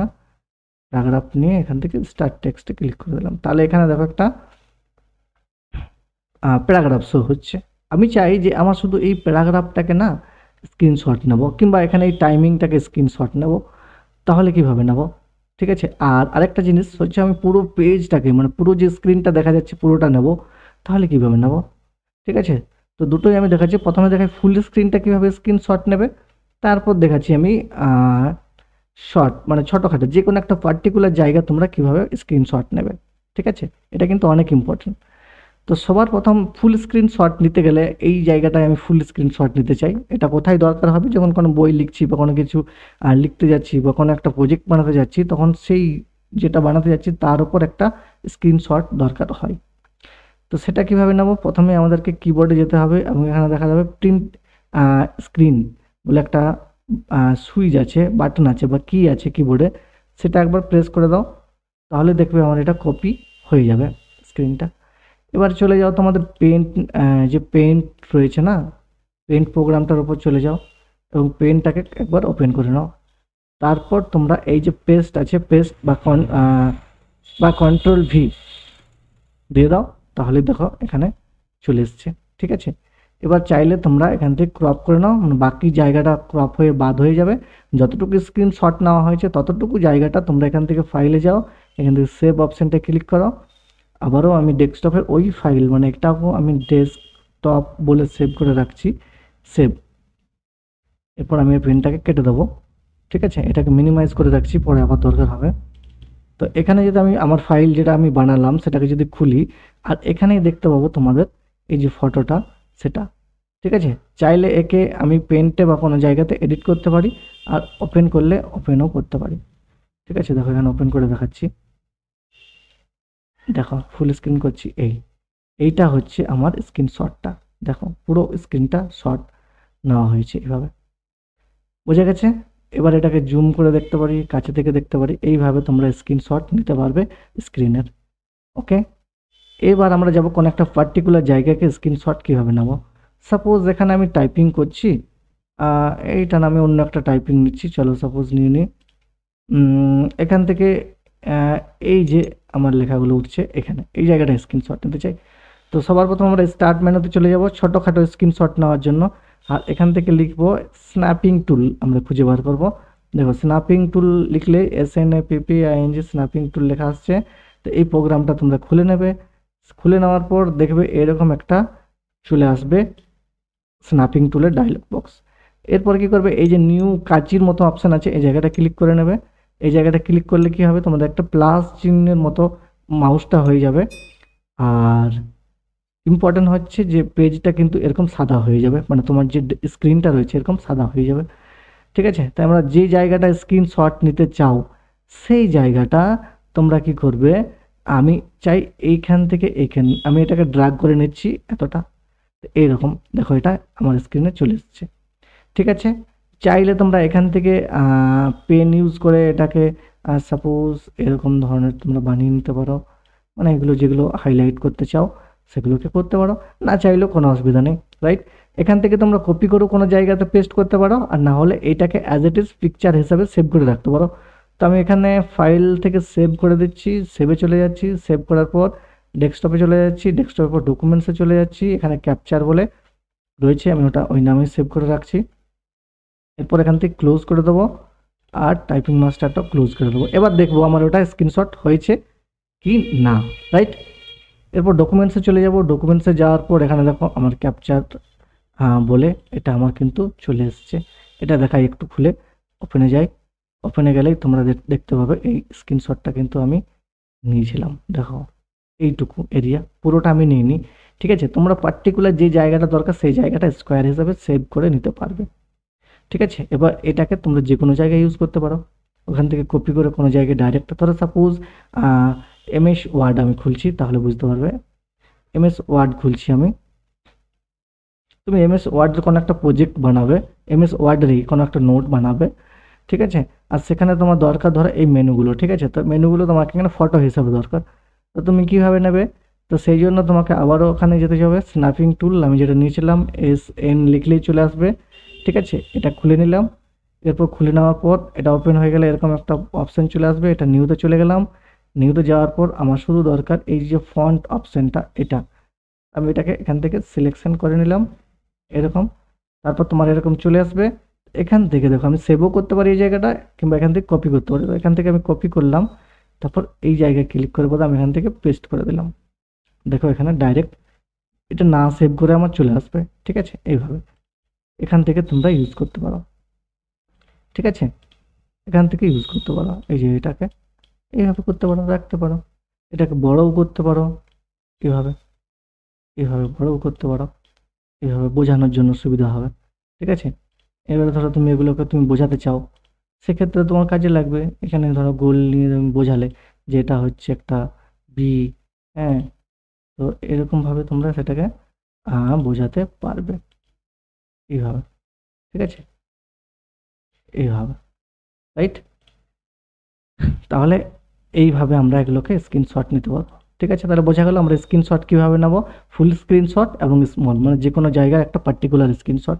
প্যারাগ্রাফ নিয়ে এখান থেকে স্টার্ট টেক্সটে ক্লিক করে দিলাম, তাহলে এখানে দেখো একটা প্যারাগ্রাফ শো হচ্ছে। আমি চাই যে আমার শুধু এই প্যারাগ্রাফটাকে না স্ক্রিনশট নেব, কিংবা এখানে এই টাইমিংটাকে স্ক্রিনশট নেব, তাহলে কীভাবে নেব। ঠিক আছে, আর আরেকটা জিনিস হচ্ছে আমি পুরো পেজটাকে, মানে পুরো যে স্ক্রিনটা দেখা যাচ্ছে পুরোটা নেব, তাহলে কীভাবে নেব। ঠিক আছে, তো দুটোই আমি দেখাচ্ছি। প্রথমে দেখাই ফুল স্ক্রিনটা কীভাবে স্ক্রিনশট নেবে, তারপর দেখাচ্ছি আমি শর্ট, মানে ছোটোখাটো যে কোনো একটা পার্টিকুলার জায়গা তোমরা কীভাবে স্ক্রিনশট নেবে। ঠিক আছে, এটা কিন্তু অনেক ইম্পর্টেন্ট। তো সবার প্রথম ফুল স্ক্রিন শট নিতে গেলে এই জায়গাটায় আমি ফুল স্ক্রিন শট নিতে চাই। এটা কোথায় দরকার হবে, যখন কোনো বই লিখছি বা কোনো কিছু লিখতে যাচ্ছি বা কোনো একটা প্রজেক্ট বানাতে যাচ্ছি, তখন সেই যেটা বানাতে যাচ্ছি তার উপর একটা স্ক্রিনশট দরকার হয়। তো সেটা কীভাবে নেব, প্রথমে আমাদেরকে কিবোর্ডে যেতে হবে এবং এখানে দেখা যাবে প্রিন্ট স্ক্রিন বলে একটা সুইচ আছে, বাটন আছে বা কি আছে কিবোর্ডে, সেটা একবার প্রেস করে দাও, তাহলে দেখবে আমার এটা কপি হয়ে যাবে স্ক্রিনটা। এবার চলে যাও তোমাদের পেন্ট, যে পেন্ট রয়েছে না, পেন্ট প্রোগ্রামটার উপর চলে যাও এবং পেন্টটাকে একবার ওপেন করে নাও। তারপর তোমরা এই যে পেস্ট আছে, পেস্ট বা কন্ট্রোল ভি দিয়ে দাও, তাহলে দেখো এখানে চলে এসছে। ঠিক আছে, এবার চাইলে তোমরা এখান থেকে ক্রপ করে নাও, মানে বাকি জায়গাটা ক্রপ হয়ে বাদ হয়ে যাবে। যতটুকু স্ক্রিনশট নেওয়া হয়েছে ততটুকু জায়গাটা তোমরা এখান থেকে ফাইলে যাও, এখান থেকে সেভ অপশানটা ক্লিক করো। আবারও আমি ডেস্কটপের ওই ফাইল, মানে এটাও আমি ডেস্কটপ বলে সেভ করে রাখছি, সেভ। এরপর আমি পেনটাকে কেটে দেবো। ঠিক আছে, এটাকে মিনিমাইজ করে রাখছি, পরে আবার দরকার হবে। তো এখানে যদি আমি আমার ফাইল যেটা আমি বানালাম সেটাকে যদি খুলি, আর এখানেই দেখতে পাবো তোমাদের এই যে ফটোটা, সেটা। ঠিক আছে, চাইলে একে আমি পেন্টে বা কোনো জায়গাতে এডিট করতে পারি, আর ওপেন করলে ওপেনও করতে পারি। ঠিক আছে, দেখো এখানে ওপেন করে দেখাচ্ছি, দেখো ফুল স্ক্রিন করছি। এইটা হচ্ছে আমার স্ক্রিনশটটা, দেখো পুরো স্ক্রিনটা শট নেওয়া হয়েছে এভাবে। বোঝা গেছে? এবার এটাকে জুম করে দেখতে পারি, কাছে থেকে দেখতে পারি, এইভাবে তোমরা স্ক্রিনশট নিতে পারবে স্ক্রিনের। ওকে, এবার আমরা যাব কোনো একটা পার্টিকুলার জায়গাকে স্ক্রিনশট কীভাবে নেব। সাপোজ এখানে আমি টাইপিং করছি, এইটা না আমি অন্য একটা টাইপিং নিচ্ছি, চলো সাপোজ নিয়ে নিই। এখান থেকে এই যে আমার লেখাগুলো উঠছে এখানে, এই জায়গাটা স্ক্রিনশট নিতে চাই। তো সবার প্রথম আমরা স্টার্ট মেনুতে চলে যাব ছোটোখাটো স্ক্রিনশট নেওয়ার জন্য। আর এখান থেকে লিখব স্ন্যাপিং টুল, আমরা খুঁজে বার করব। দেখো স্ন্যাপিং টুল লিখলে SNAPPING স্ন্যাপিং টুল লেখা আসছে। তো এই প্রোগ্রামটা তোমরা খুলে নেবে, খুলে নেওয়ার পর দেখবে এরকম একটা চলে আসবে স্ন্যাপিং টুলের ডায়লগ বক্স। এরপর কি করবে, এই যে নিউ কাঁচির মতো অপশান আছে, এই জায়গাটা ক্লিক করে নেবে। এই জায়গাটা ক্লিক করলে কি হবে, তোমাদের একটা প্লাস চিহ্নের মতো মাউসটা হয়ে যাবে। আর ইম্পর্টেন্ট হচ্ছে যে পেজটা কিন্তু এরকম সাদা হয়ে যাবে, মানে তোমার যে স্ক্রিনটা রয়েছে এরকম সাদা হয়ে যাবে। ঠিক আছে, তাই আমরা যে জায়গাটা স্ক্রিনশট নিতে চাও সেই জায়গাটা তোমরা কি করবে, আমি চাই এইখান থেকে এইখানে, আমি এটাকে ড্র্যাগ করে নিচ্ছি এতটা, এইরকম দেখো এটা আমার স্ক্রিনে চলে এসছে। ঠিক আছে, চাইলে তোমরা এখান থেকে পেন ইউজ করে এটাকে সাপোজ এরকম ধরনের তোমরা বানিয়ে নিতে পারো, মানে এগুলো যেগুলো হাইলাইট করতে চাও সেগুলোকে করতে পারো, না চাইলেও কোনো অসুবিধা নেই। রাইট, এখান থেকে তোমরা কপি করে কোনো জায়গাতে পেস্ট করতে পারো, আর না হলে এইটাকে অ্যাজ ইট ইজ পিকচার হিসাবে সেভ করে রাখতে পারো। তো আমি এখানে ফাইল থেকে সেভ করে দিচ্ছি, সেভে চলে যাচ্ছি, সেভ করার পর ডেস্কটপে চলে যাচ্ছি, ডেস্কটপের পর ডকুমেন্টসে চলে যাচ্ছি, এখানে ক্যাপচার বলে রয়েছে আমি ওটা ওই নামে সেভ করে রাখছি। এরপর এখান থেকে ক্লোজ করে দেবো, আর টাইপিং মাস্টারটাও ক্লোজ করে দেবো। এবার দেখবো আমার ওটা স্ক্রিনশট হয়েছে কি না। রাইট, এরপর ডকুমেন্টসে চলে যাব, ডকুমেন্টসে যাওয়ার পর এখানে দেখো আমার ক্যাপচার বলে এটা আমার কিন্তু চলে এসছে। এটা দেখাই একটু খুলে, ওপেনে যাই, ওপেনে গেলেই তোমরা দেখতে পাবে এই স্ক্রিনশটটা কিন্তু আমি নিয়েছিলাম। দেখো এইটুকু এরিয়া পুরোটা আমি নিইনি। ঠিক আছে, তোমরা পার্টিকুলার যে জায়গাটা দরকার সেই জায়গাটা স্কোয়ার হিসাবে সেভ করে নিতে পারবে। ঠিক আছে, এবার এটাকে তোমরা যে কোনো জায়গায় ইউজ করতে পারো, ওখান থেকে কপি করে কোনো জায়গায় ডাইরেক্ট, ধরো সাপোজ MS ওয়ার্ড আমি খুলছি, তাহলে বুঝতে পারবে। MS ওয়ার্ড খুলছি আমি, তুমি MS ওয়ার্ডের কোনো একটা প্রজেক্ট বানাবে, MS ওয়ার্ডেরই কোনো একটা নোট বানাবে। ঠিক আছে, আর সেখানে তোমার দরকার ধরো এই মেনুগুলো। ঠিক আছে, তো মেনুগুলো তোমাকে এখানে ফটো হিসাবে দরকার, তো তুমি কীভাবে নেবে, তো সেই জন্য তোমাকে আবারও ওখানে যেতে হবে, স্ন্যাপিং টুল আমি যেটা নিয়েছিলাম SN লিখলেই চলে আসবে। ঠিক আছে, এটা খুলে নিলাম। এরপর খুলে নেওয়ার পর এটা ওপেন হয়ে গেলে এরকম একটা অপশান চলে আসবে, এটা নিউতে চলে গেলাম। নিউতে যাওয়ার পর আমার শুধু দরকার এই যে ফন্ট অপশানটা, এটা আমি এটাকে এখান থেকে সিলেকশন করে নিলাম এরকম। তারপর তোমার এরকম চলে আসবে। এখান থেকে দেখো আমি সেভও করতে পারি এই জায়গাটা, কিংবা এখান থেকে কপি করতে পারি। তো এখান থেকে আমি কপি করলাম, তারপর এই জায়গায় ক্লিক করে আমি এখান থেকে পেস্ট করে দিলাম। দেখো এখানে ডাইরেক্ট এটা না সেভ করে আমার চলে আসবে। ঠিক আছে, এইভাবে এখান থেকে তোমরা ইউজ করতে পারো। ঠিক আছে, এখান থেকে ইউজ করতে পারো, এই যে এটাকে এইভাবে করতে পারো, রাখতে পারো, এটাকে বড়ও করতে পারো, এভাবে এভাবে বড়ও করতে পারো, এভাবে বোঝানোর জন্য সুবিধা হবে। ঠিক আছে, এবারে ধরো তুমি এগুলোকে তুমি বোঝাতে চাও, সেক্ষেত্রে তোমার কাজে লাগবে। এখানে ধরো গোল নিয়ে তুমি বোঝালে যে এটা হচ্ছে একটা বি, হ্যাঁ, তো এরকমভাবে তোমরা সেটাকে বোঝাতে পারবে এইভাবে। ঠিক আছে, এইভাবে। রাইট, তাহলে এইভাবে আমরা এগুলোকে স্ক্রিনশট নিতে পারবো। ঠিক আছে, তাহলে বোঝা গেল আমরা স্ক্রিনশট কীভাবে নেব, ফুল স্ক্রিনশট এবং স্মল, মানে যে কোনো জায়গার একটা পার্টিকুলার স্ক্রিনশট।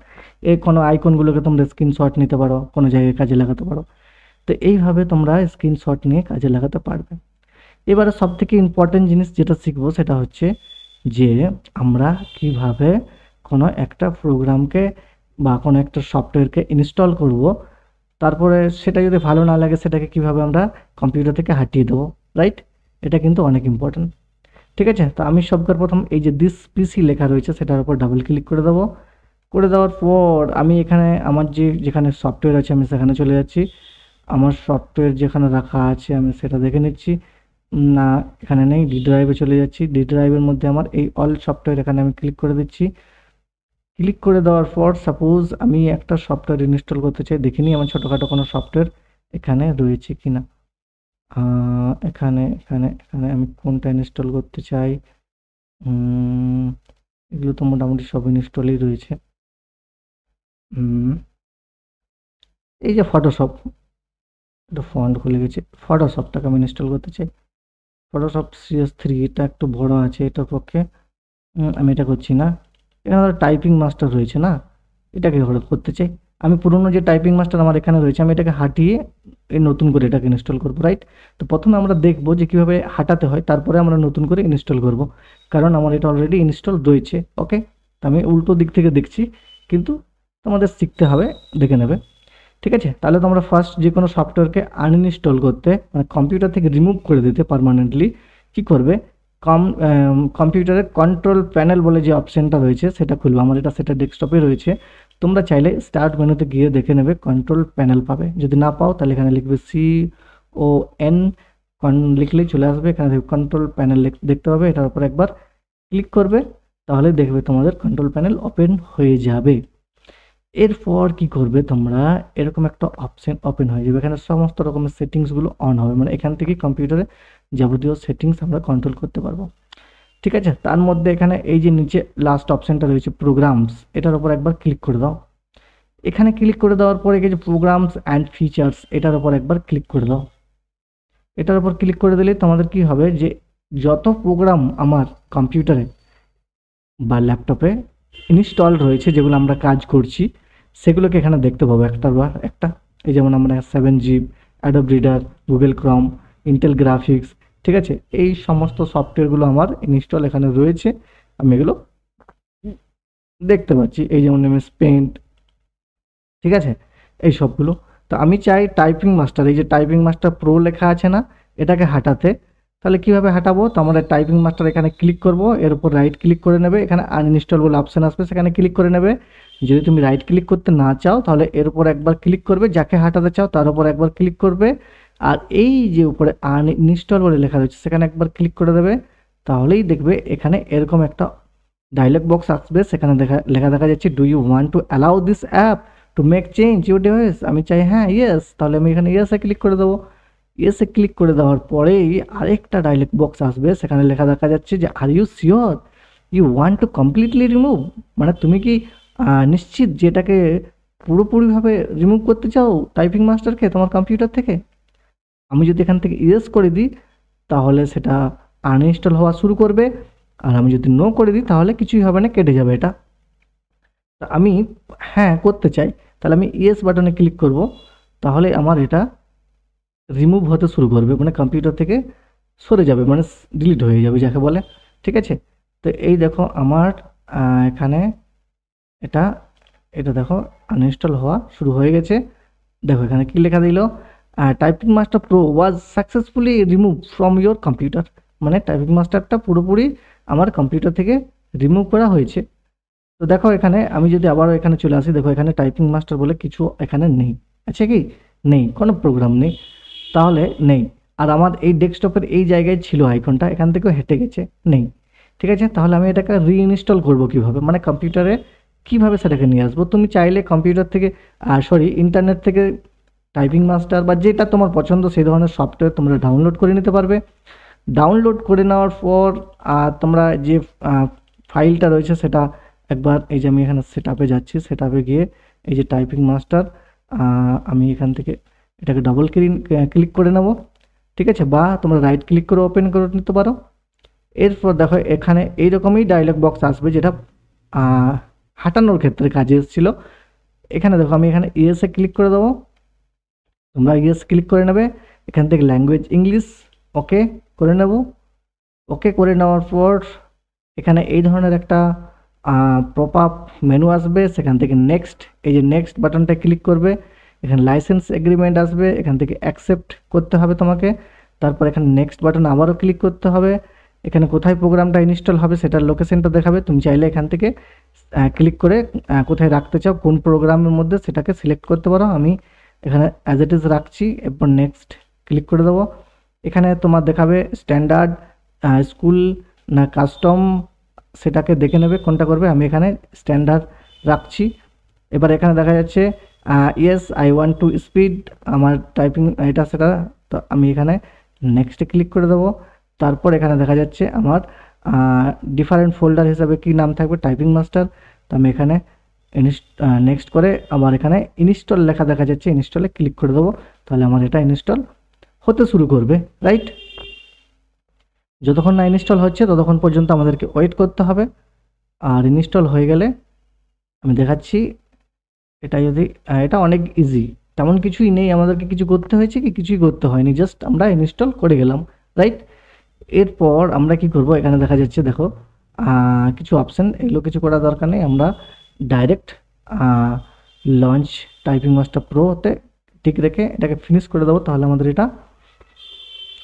এই কোনো আইকনগুলোকে তোমরা স্ক্রিনশট নিতে পারো, কোনো জায়গায় কাজে লাগাতে পারো। তো এইভাবে তোমরা স্ক্রিনশট নিয়ে কাজে লাগাতে পারবে। এবারে সবথেকে ইম্পর্টেন্ট জিনিস যেটা শিখবো সেটা হচ্ছে যে আমরা কিভাবে কোনো একটা প্রোগ্রামকে বা কোনো একটা সফটওয়্যারকে ইনস্টল করব, তারপরে সেটা যদি ভালো না লাগে সেটাকে কিভাবে আমরা কম্পিউটার থেকে হাটিয়ে দেবো। রাইট, এটা কিন্তু অনেক ইম্পর্টেন্ট। ঠিক আছে, তো আমি সবচেয়ে প্রথম এই যে দিস পিসি লেখা রয়েছে সেটার উপর ডাবল ক্লিক করে দেবো। করে দেওয়ার পর আমি এখানে আমার যেখানে সফটওয়্যার আছে আমি সেখানে চলে যাচ্ছি। আমার সফটওয়্যার যেখানে রাখা আছে আমি সেটা দেখে নিচ্ছি, না এখানে নেই, ডি ড্রাইভে চলে যাচ্ছি। ডি ড্রাইভের মধ্যে আমার এই অল সফটওয়্যার এখানে আমি ক্লিক করে দিচ্ছি। ক্লিক করে দেওয়ার পর সাপোজ আমি একটা সফটওয়্যার ইনস্টল করতে চাই, দেখে নিই আমার ছোটোখাটো কোনো সফটওয়্যার এখানে রয়েছে কি না। এখানে এখানে এখানে আমি কোনটা ইনস্টল করতে চাই, এগুলো তো মোটামুটি সব ইনস্টলই রয়েছে। এই যে ফটোশপ, একটা ফন্ট খুলে গেছে, ফটোশপটাকে আমি ইনস্টল করতে চাই। ফটোশপ CS3 এটা একটু বড় আছে এটার পক্ষে, আমি এটা করছি না। এখানে টাইপিং মাস্টার রয়েছে না, এটাকে করতে চাই। আমি পুরনো যে টাইপিং মাস্টার আমার এখানে রয়েছে আমি এটাকে হাটিয়ে এই নতুন করে এটাকে ইনস্টল করবো, রাইট? তো প্রথমে আমরা দেখবো যে কীভাবে হাঁটাতে হয়, তারপরে আমরা নতুন করে ইনস্টল করব, কারণ আমার এটা অলরেডি ইনস্টল রয়েছে। ওকে, তো আমি উল্টো দিক থেকে দেখছি, কিন্তু তোমাদের শিখতে হবে, দেখে নেবে। ঠিক আছে, তাহলে তোমরা ফার্স্ট যে কোনো সফটওয়্যারকে আনইনস্টল করতে, মানে কম্পিউটার থেকে রিমুভ করে দিতে পার্মানেন্টলি কি করবে, কম্পিউটারের কন্ট্রোল প্যানেল বলে যে অপশানটা রয়েছে সেটা খুলবে। আমার এটা সেটা ডেস্কটপে রয়েছে, তোমরা চাইলে স্টার্ট মেনুতে গিয়ে দেখে নেবে, কন্ট্রোল প্যানেল পাবে। যদি না পাও তাহলে এখানে লিখবে CON, লিখলেই চলে আসবে। এখানে কন্ট্রোল প্যানেল দেখতে পাবে, এটার উপর একবার ক্লিক করবে, তাহলে দেখবে তোমাদের কন্ট্রোল প্যানেল ওপেন হয়ে যাবে। এরপর কি করবে তোমরা, এরকম একটা অপশন ওপেন হয়ে যাবে, এখানে সমস্ত রকমের সেটিংসগুলো অন হবে, মানে এখান থেকে কম্পিউটারে যাবতীয় সেটিংস আমরা কন্ট্রোল করতে পারবো। ঠিক আছে, তার মধ্যে এখানে এই যে নিচে লাস্ট অপশানটা রয়েছে প্রোগ্রামস, এটার উপর একবার ক্লিক করে দাও। এখানে ক্লিক করে দেওয়ার পরে এই যে প্রোগ্রামস অ্যান্ড ফিচার্স, এটার উপর একবার ক্লিক করে দাও। এটার উপর ক্লিক করে দিলে তোমাদের কি হবে, যে যত প্রোগ্রাম আমার কম্পিউটারে বা ল্যাপটপে ইনস্টল রয়েছে, যেগুলো আমরা কাজ করছি, সেগুলোকে এখানে দেখতে পাবো একটার পর একটা। এই যেমন আমরা 7zip, Adobe reader, Google Chrome, Intel graphics, ঠিক আছে, এই সমস্ত সফটওয়্যারগুলো আমার ইনস্টল এখানে রয়েছে, আমি এগুলো দেখতে পাচ্ছি। এই যেমন MS পেইন্ট, ঠিক আছে, এই সবগুলো। তো আমি চাই টাইপিং মাস্টার, এই যে টাইপিং মাস্টার প্রো লেখা আছে না, এটাকে হাঁটাতে। তাহলে কীভাবে হাঁটাবো, তো আমরা টাইপিং মাস্টার এখানে ক্লিক করব, এর উপর রাইট ক্লিক করে নেবে, এখানে আনইনস্টল বলে অপশান আসবে, সেখানে ক্লিক করে নেবে। যদি তুমি রাইট ক্লিক করতে না চাও তাহলে এর উপর একবার ক্লিক করবে, যাকে হাঁটাতে চাও তার উপর একবার ক্লিক করবে, আর এই যে উপরে আনইনস্টল বলে লেখা রয়েছে সেখানে একবার ক্লিক করে দেবে। তাহলেই দেখবে এখানে এরকম একটা ডায়লগ বক্স আসবে, সেখানে লেখা দেখা যাচ্ছে, do you want to allow this app to make change your device. আমি চাই হ্যাঁ, ইয়েস, তাহলে আমি এখানে ইয়েসে ক্লিক করে দেবো। ইয়েসে ক্লিক করে দেওয়ার পরেই আরেকটা ডায়লগ বক্স আসবে, সেখানে লেখা দেখা যাচ্ছে যে are you sure you want to completely remove, মানে তুমি কি নিশ্চিত যে এটাকে পুরোপুরিভাবে রিমুভ করতে চাও টাইপিং মাস্টারকে তোমার কম্পিউটার থেকে। আমি যদি এখান থেকে ইয়েস করে দিই তাহলে সেটা আনইনস্টল হওয়া শুরু করবে, আর আমি যদি নো করে দিই তাহলে কিছুই হবে না, কেটে যাবে এটা। তা আমি হ্যাঁ করতে চাই, তাহলে আমি ইয়েস বাটনে ক্লিক করব, তাহলে আমার এটা রিমুভ হতে শুরু করবে, মানে কম্পিউটার থেকে সরে যাবে, মানে ডিলিট হয়ে যাবে যাকে বলে। ঠিক আছে, তো এই দেখো আমার এখানে এটা এটা দেখো আনইনস্টল হওয়া শুরু হয়ে গেছে। দেখো এখানে কি লেখা দিল, typing master pro was successfully remove from your computer, মানে টাইপিং মাস্টারটা পুরোপুরি আমার কম্পিউটার থেকে রিমুভ করা হয়েছে। তো দেখো এখানে আমি যদি আবারও এখানে চলে আসি, দেখো এখানে টাইপিং মাস্টার বলে কিছু এখানে নেই, আছে কি নেই, কোনো প্রোগ্রাম নেই, তাহলে নেই। আর আমার এই ডেস্কটপের এই জায়গায় ছিল আইকনটা, এখান থেকেও হেঁটে গেছে, নেই। ঠিক আছে, তাহলে আমি এটাকে রিইনস্টল করবো কীভাবে, মানে কম্পিউটারে কীভাবে সেটাকে নিয়ে আসবো। তুমি চাইলে কম্পিউটার থেকে ইন্টারনেট থেকে টাইপিং মাস্টার বা যেটা তোমার পছন্দ সেই ধরনের সফটওয়্যার তোমরা ডাউনলোড করে নিতে পারবে। ডাউনলোড করে নেওয়ার পর তোমরা যে ফাইলটা রয়েছে সেটা একবার, এই যে আমি এখানে সেটআপে যাচ্ছি, সেটআপে গিয়ে এই যে টাইপিং মাস্টার, আমি এখান থেকে এটাকে ডবল ক্লিক করে নেব। ঠিক আছে, বা তোমরা রাইট ক্লিক করে ওপেন করে নিতে পারো। এরপর দেখো এখানে এইরকমই ডায়লগ বক্স আসবে, যেটা হাঁটানোর ক্ষেত্রে কাজে এসেছিলো। এখানে দেখো আমি এখানে ইয়েসে ক্লিক করে দেবো, তোমরা ইয়েস ক্লিক করে নেবে, এখান থেকে ল্যাঙ্গুয়েজ ইংলিশ ওকে করে নেব। ওকে করে নেওয়ার পর এখানে এই ধরনের একটা পপ আপ মেনু আসবে, সেখান থেকে নেক্সট, এই যে নেক্সট বাটনটা ক্লিক করবে, এখানে লাইসেন্স এগ্রিমেন্ট আসবে, এখান থেকে অ্যাকসেপ্ট করতে হবে তোমাকে। তারপর এখানে নেক্সট বাটন আবারও ক্লিক করতে হবে, এখানে কোথায় প্রোগ্রামটা ইনস্টল হবে সেটার লোকেশনটা দেখাবে, তুমি চাইলে এখান থেকে ক্লিক করে কোথায় রাখতে চাও কোন প্রোগ্রামের মধ্যে সেটাকে সিলেক্ট করতে পারো। আমি এখানে অ্যাজ ইট ইজ রাখছি, এরপর নেক্সট ক্লিক করে দেবো। এখানে তোমার দেখাবে স্ট্যান্ডার্ড, স্কুল না কাস্টম, সেটাকে দেখে নেবে কোনটা করবে। আমি এখানে স্ট্যান্ডার্ড রাখছি। এবার এখানে দেখা যাচ্ছে yes I want to speed, আমার টাইপিং এটা সেটা, তো আমি এখানে নেক্সটে ক্লিক করে দেবো। তারপর এখানে দেখা যাচ্ছে আমার ডিফারেন্ট ফোল্ডার হিসাবে কি নাম থাকবে, টাইপিং মাস্টার, তো আমি এখানে নেক্সট করে আবার এখানে ইনস্টল লেখা দেখা যাচ্ছে, ইনস্টলে ক্লিক করে দেবো, তাহলে আমার এটা ইনস্টল হতে শুরু করবে, রাইট। যতক্ষণ না ইনস্টল হচ্ছে ততক্ষণ পর্যন্ত আমাদেরকে ওয়েট করতে হবে। আর ইনস্টল হয়ে গেলে আমি দেখাচ্ছি, এটা যদি এটা অনেক ইজি, তেমন কিছুই নেই, আমাদেরকে কিছু করতে হয়েছে কি, কিছুই করতে হয়নি, জাস্ট আমরা ইনস্টল করে গেলাম, রাইট। এরপর আমরা কি করব, এখানে দেখা যাচ্ছে দেখো কিছু অপশান, এগুলো কিছু করার দরকার নেই, আমরা ডাইরেক্ট লঞ্চ টাইপিং মাস্টার প্রোতে টিক রেখে এটাকে ফিনিশ করে দেবো, তাহলে আমাদের এটা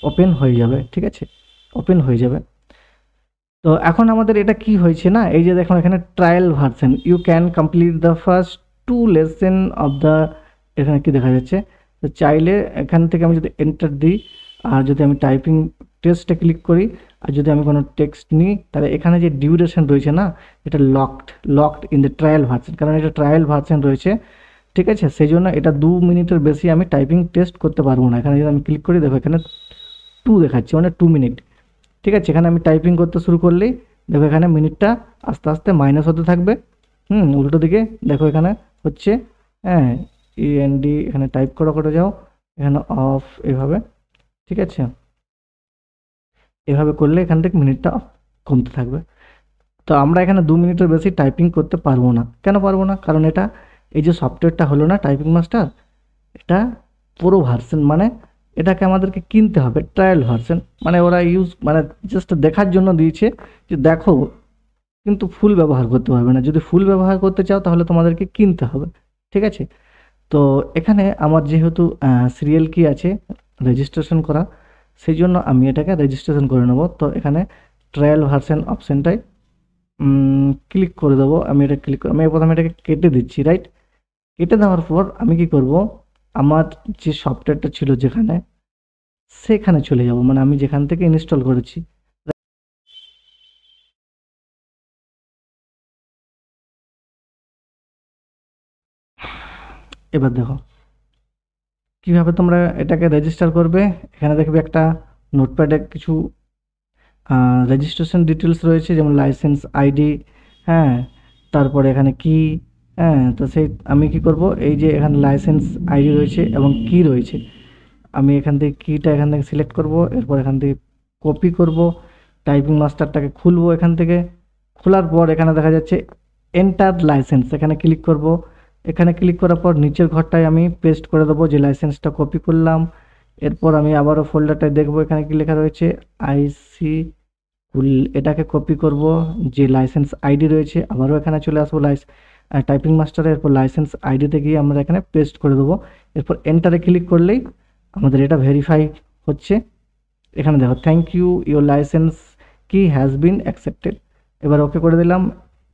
ওপেন হয়ে যাবে, ঠিক আছে, ওপেন হয়ে যাবে। তো এখন আমাদের এটা কি হয়েছে না, এই যে দেখুন এখানে trial version, you can complete the first 2 lesson of the, এখানে কি দেখা যাচ্ছে, তো চাইলে এখান থেকে আমি যদি এন্টার দিই, আর যদি আমি টাইপিং টেস্টে ক্লিক করি, আর যদি আমি কোনো টেক্সট নিই, তাহলে এখানে যে ডিউরেশন রয়েছে না, এটা locked in the trial version, কারণ এটা ট্রায়াল ভার্সন রয়েছে, ঠিক আছে, সেই জন্য এটা 2 মিনিটের বেশি আমি টাইপিং টেস্ট করতে পারবো না। এখানে যদি আমি ক্লিক করি, দেখো এখানে 2 দেখাচ্ছে, মানে 2 মিনিট, ঠিক আছে। এখানে আমি টাইপিং করতে শুরু করলেই দেখো এখানে মিনিটটা আস্তে আস্তে মাইনাস হতে থাকবে, উল্টো দিকে দেখো এখানে হচ্ছে, হ্যাঁ, ইএনডি, এখানে টাইপ করে যাও, এখানে অফ, এভাবে, ঠিক আছে, এভাবে করলে এখান থেকে মিনিটটা কমতে থাকবে। তো আমরা এখানে 2 মিনিটের বেশি টাইপিং করতে পারবো না। কেন পারবো না? কারণ এটা, এই যে সফটওয়্যারটা হলো না টাইপিং মাস্টার, এটা পুরো ভার্সন, মানে এটাকে আমাদেরকে কিনতে হবে, ট্রায়াল ভার্সন, মানে ওরা মানে জাস্ট দেখার জন্য দিয়েছে যে দেখো, কিন্তু ফুল ব্যবহার করতে পারবে না। যদি ফুল ব্যবহার করতে চাও তাহলে তোমাদেরকে কিনতে হবে, ঠিক আছে। তো এখানে আমার যেহেতু সিরিয়াল কি আছে রেজিস্ট্রেশন করা, সেই জন্য আমি এটাকে রেজিস্ট্রেশন করে নেব। তো এখানে ট্রায়াল ভার্সন অপশানটায় ক্লিক করে দেবো। আমি এটা ক্লিক, আমি প্রথমে এটাকে কেটে দিচ্ছি, রাইট। কেটে দেওয়ার পর আমি কি করব, আমার যে সফটওয়্যারটা ছিল যেখানে, সেখানে চলে যাব, মানে আমি যেখান থেকে ইনস্টল করেছি। এবার দেখো কিভাবে তোমরা এটাকে রেজিস্টার করবে। এখানে দেখবে একটা নোটপ্যাডে কিছু রেজিস্ট্রেশন ডিটেলস রয়েছে, যেমন লাইসেন্স আইডি, হ্যাঁ, তারপরে এখানে কি, হ্যাঁ, তো সেই আমি কি করব, এই যে এখানে লাইসেন্স আইডি রয়েছে এবং কি রয়েছে, আমি এখান থেকে কিটা এখান থেকে সিলেক্ট করব, এরপর এখান থেকে কপি করব, টাইপিং মাস্টারটাকে খুলবো, এখান থেকে খোলার পর এখানে দেখা যাচ্ছে এন্টার লাইসেন্স, এখানে ক্লিক করব। এখানে ক্লিক করার পর নিচের ঘরটায় আমি পেস্ট করে দেবো যে লাইসেন্সটা কপি করলাম। এরপর আমি আবারও ফোল্ডারটায় দেখবো এখানে কি লেখা রয়েছে, আইসি, এটাকে কপি করব, যে লাইসেন্স আইডি রয়েছে আবারও এখানে চলে আসবো টাইপিং মাস্টারে, এরপর লাইসেন্স আইডিতে গিয়ে আমরা এখানে পেস্ট করে দেবো। এরপর এন্টারে ক্লিক করলেই আমাদের এটা ভেরিফাই হচ্ছে। এখানে দেখো থ্যাংক ইউ, ইউর লাইসেন্স কি হ্যাজ বিন অ্যাকসেপ্টেড, এবার ওকে করে দিলাম।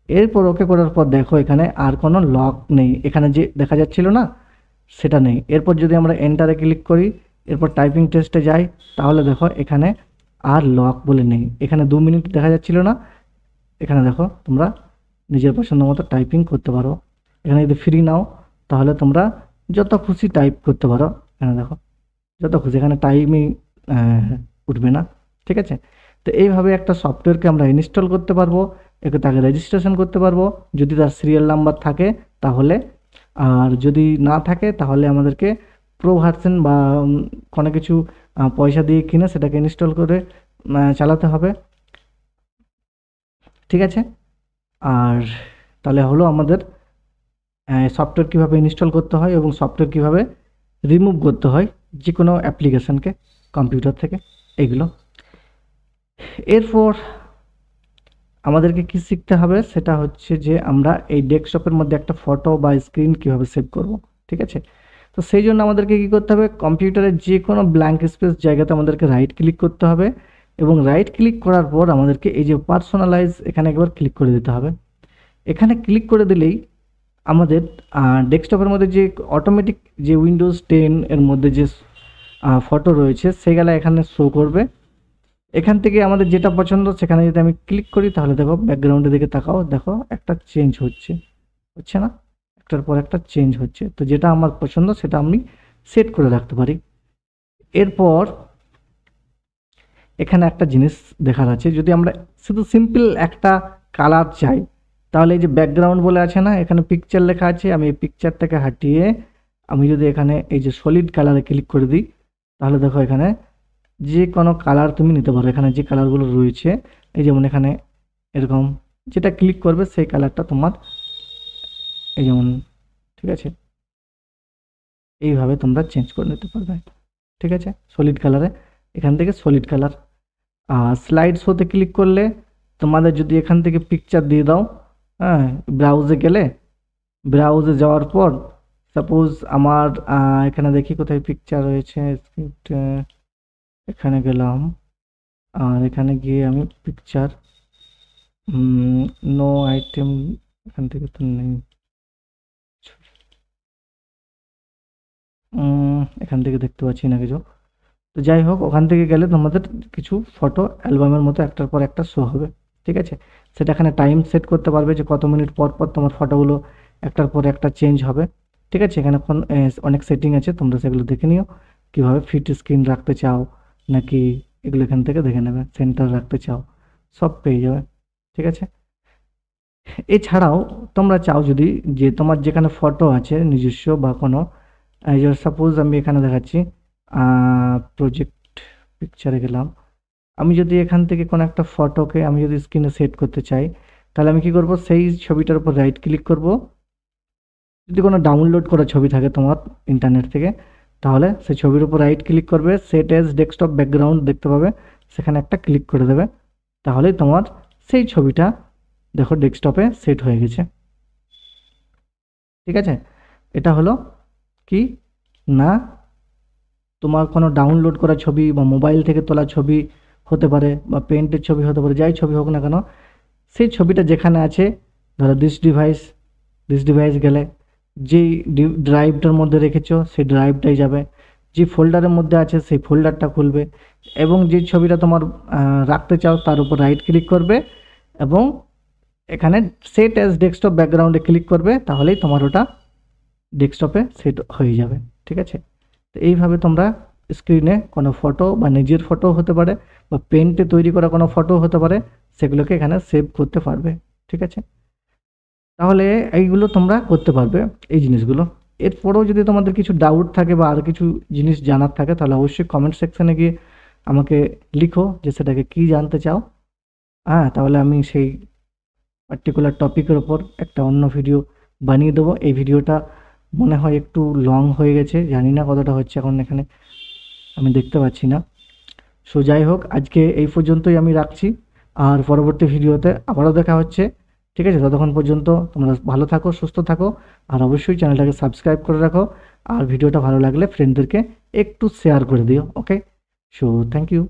এরপর ওকে করার পর দেখো এখানে আর কোনো লক নেই, এখানে যে দেখা যাচ্ছিল না সেটা নেই। এরপর যদি আমরা এন্টারে ক্লিক করি, এরপর টাইপিং টেস্টে যাই, তাহলে দেখো এখানে আর লক বলে নেই, এখানে 2 মিনিট দেখা যাচ্ছিল না, এখানে দেখো তোমরা নিজের পছন্দ মতো টাইপিং করতে পারো। এখানে যদি ফ্রি নাও তাহলে তোমরা যত খুশি টাইপ করতে পারো, এখানে দেখো যত খুশি, এখানে টাইমই উঠবে না, ঠিক আছে। তো এইভাবে একটা সফটওয়্যারকে আমরা ইনস্টল করতে পারবো, একে তাকে রেজিস্ট্রেশন করতে পারবো যদি তার সিরিয়াল নাম্বার থাকে তাহলে, আর যদি না থাকে তাহলে আমাদেরকে প্রো ভার্সন বা কোনো কিছু পয়সা দিয়ে কিনে সেটাকে ইনস্টল করে চালাতে হবে, ঠিক আছে। আর তাহলে হলো আমাদের সফটওয়্যার কীভাবে ইনস্টল করতে হয় এবং সফটওয়্যার কীভাবে রিমুভ করতে হয় যে কোনো অ্যাপ্লিকেশানকে কম্পিউটার থেকে, এগুলো। এরপর আমাদেরকে কি শিখতে হবে সেটা হচ্ছে যে আমরা এই ডেস্কটপের মধ্যে একটা ফটো বা স্ক্রিন কীভাবে সেভ করব, ঠিক আছে। তো সেই জন্য আমাদেরকে কী করতে হবে, কম্পিউটারের যে কোনো ব্ল্যাঙ্ক স্পেস জায়গাতে আমাদেরকে রাইট ক্লিক করতে হবে, এবং রাইট ক্লিক করার পর আমাদেরকে এই যে পার্সোনালাইজ এখানে একবার ক্লিক করে দিতে হবে। এখানে ক্লিক করে দিলেই আমাদের ডেস্কটপের মধ্যে যে অটোমেটিক যে উইন্ডোজ 10 এর মধ্যে যে ফটো রয়েছে সেগুলো এখানে শো করবে। এখান থেকে আমাদের যেটা পছন্দ সেখানে যদি আমি ক্লিক করি তাহলে দেখো ব্যাকগ্রাউন্ডের দিকে তাকাও, দেখো একটা চেঞ্জ হচ্ছে না, একটার পর একটা চেঞ্জ হচ্ছে। তো যেটা আমার পছন্দ সেটা আমি সেট করে রাখতে পারি। এরপর এখানে একটা জিনিস দেখার আছে, যদি আমরা শুধু সিম্পল একটা কালার চাই, তাহলে এই যে ব্যাকগ্রাউন্ড বলে আছে না, এখানে পিকচার লেখা আছে, আমি এই পিকচারটাকে হাটিয়ে আমি যদি এখানে এই যে সলিড কালারে ক্লিক করে দিই, তাহলে দেখো এখানে যে কোনো কালার তুমি নিতে পারো। এখানে যে কালারগুলো রয়েছে, এই যেমন এখানে এরকম যেটা ক্লিক করবে সেই কালারটা তোমার, এই যেমন, ঠিক আছে, এইভাবে তোমরা চেঞ্জ করে নিতে পারবে। ঠিক আছে, সলিড কালারে, এখান থেকে সলিড কালার। আর স্লাইড শোতে ক্লিক করলে তোমাদের যদি এখান থেকে পিকচার দিয়ে দাও, হ্যাঁ, ব্রাউজে গেলে, ব্রাউজে যাওয়ার পর সাপোজ আমার এখানে দেখি কোথায় পিকচার রয়েছে, স্ক্রিপ্ট, এখানে গেলাম, আর এখানে গিয়ে আমি পিকচার, নো আইটেম, এখান থেকে তো নেই, এখান থেকে দেখতে পাচ্ছি না কিছু। তো যাই হোক, ওখান থেকে গেলে তোমাদের কিছু ফটো অ্যালবামের মতো একটার পর একটা শো হবে। ঠিক আছে, সেটা এখানে টাইম সেট করতে পারবে যে কত মিনিট পর পর তোমার ফটোগুলো একটার পর একটা চেঞ্জ হবে। ঠিক আছে, এখানে অনেক সেটিং আছে, তোমরা সেগুলো দেখে নিও, কীভাবে ফিট স্ক্রিন রাখতে চাও নাকি এগুলো এখান থেকে দেখে নেবে, সেন্টার রাখতে চাও, সব পেয়ে যাবে। ঠিক আছে, এছাড়াও তোমরা চাও যদি যে তোমার যেখানে ফটো আছে নিজস্ব বা কোনো, সাপোজ আমি এখানে দেখাচ্ছি প্রজেক্ট পিকচারে গেলাম, আমি যদি এখান থেকে কোনো একটা ফটোকে আমি যদি স্ক্রিনে সেট করতে চাই, তাহলে আমি কি করব, সেই ছবিটার উপর রাইট ক্লিক করব। যদি কোনো ডাউনলোড করা ছবি থাকে তোমার ইন্টারনেট থেকে, তাহলে সেই ছবির উপর রাইট ক্লিক করবে, সেট এজ ডেস্কটপ ব্যাকগ্রাউন্ড দেখতে পাবে, সেখানে একটা ক্লিক করে দেবে, তাহলেই তোমার সেই ছবিটা দেখো ডেস্কটপে সেট হয়ে গেছে। ঠিক আছে, এটা হলো কি না, তোমার কোনো ডাউনলোড করা ছবি বা মোবাইল থেকে তোলা ছবি হতে পারে বা পেন্টের ছবি হতে পারে, যাই ছবি হোক না কেন, সেই ছবিটা যেখানে আছে, ধরো দিস ডিভাইস গেলে যেই ড্রাইভটার মধ্যে রেখেছো সেই ড্রাইভটাই যাবে, যে ফোল্ডারের মধ্যে আছে সেই ফোল্ডারটা খুলবে, এবং যে ছবিটা তোমার রাখতে চাও তার উপর রাইট ক্লিক করবে এবং এখানে সেট অ্যাজ ডেস্কটপ ব্যাকগ্রাউন্ডে ক্লিক করবে, তাহলেই তোমার ওটা ডেস্কটপে সেট হয়ে যাবে। ঠিক আছে, তো এইভাবে তোমরা স্ক্রিনে কোনো ফটো বা নিজের ফটো হতে পারে বা পেন্টে তৈরি করা কোনো ফটো হতে পারে, সেগুলোকে এখানে সেভ করতে পারবে। ঠিক আছে, তাহলে এইগুলো তোমরা করতে পারবে, এই জিনিসগুলো। এরপরেও যদি তোমাদের কিছু ডাউট থাকে বা আর কিছু জিনিস জানার থাকে, তাহলে অবশ্যই কমেন্ট সেকশানে গিয়ে আমাকে লিখো যে সেটাকে কী জানতে চাও। হ্যাঁ, তাহলে আমি সেই পার্টিকুলার টপিকের ওপর একটা অন্য ভিডিও বানিয়ে দেবো। এই ভিডিওটা মনে হয় একটু লং হয়ে গেছে, জানি না কতটা হচ্ছে এখন এখানে আমি দেখতে পাচ্ছি না। সো যাই হোক, আজকে এই পর্যন্তই আমি রাখছি, আর পরবর্তী ভিডিওতে আবারও দেখা হচ্ছে। ঠিক আছে, ততক্ষণ পর্যন্ত তোমরা ভালো থাকো, সুস্থ থাকো, আর অবশ্যই চ্যানেলটাকে সাবস্ক্রাইব করে রাখো, আর ভিডিওটা ভালো লাগলে ফ্রেন্ডদেরকে একটু শেয়ার করে দিও। ওকে, সো থ্যাংক ইউ।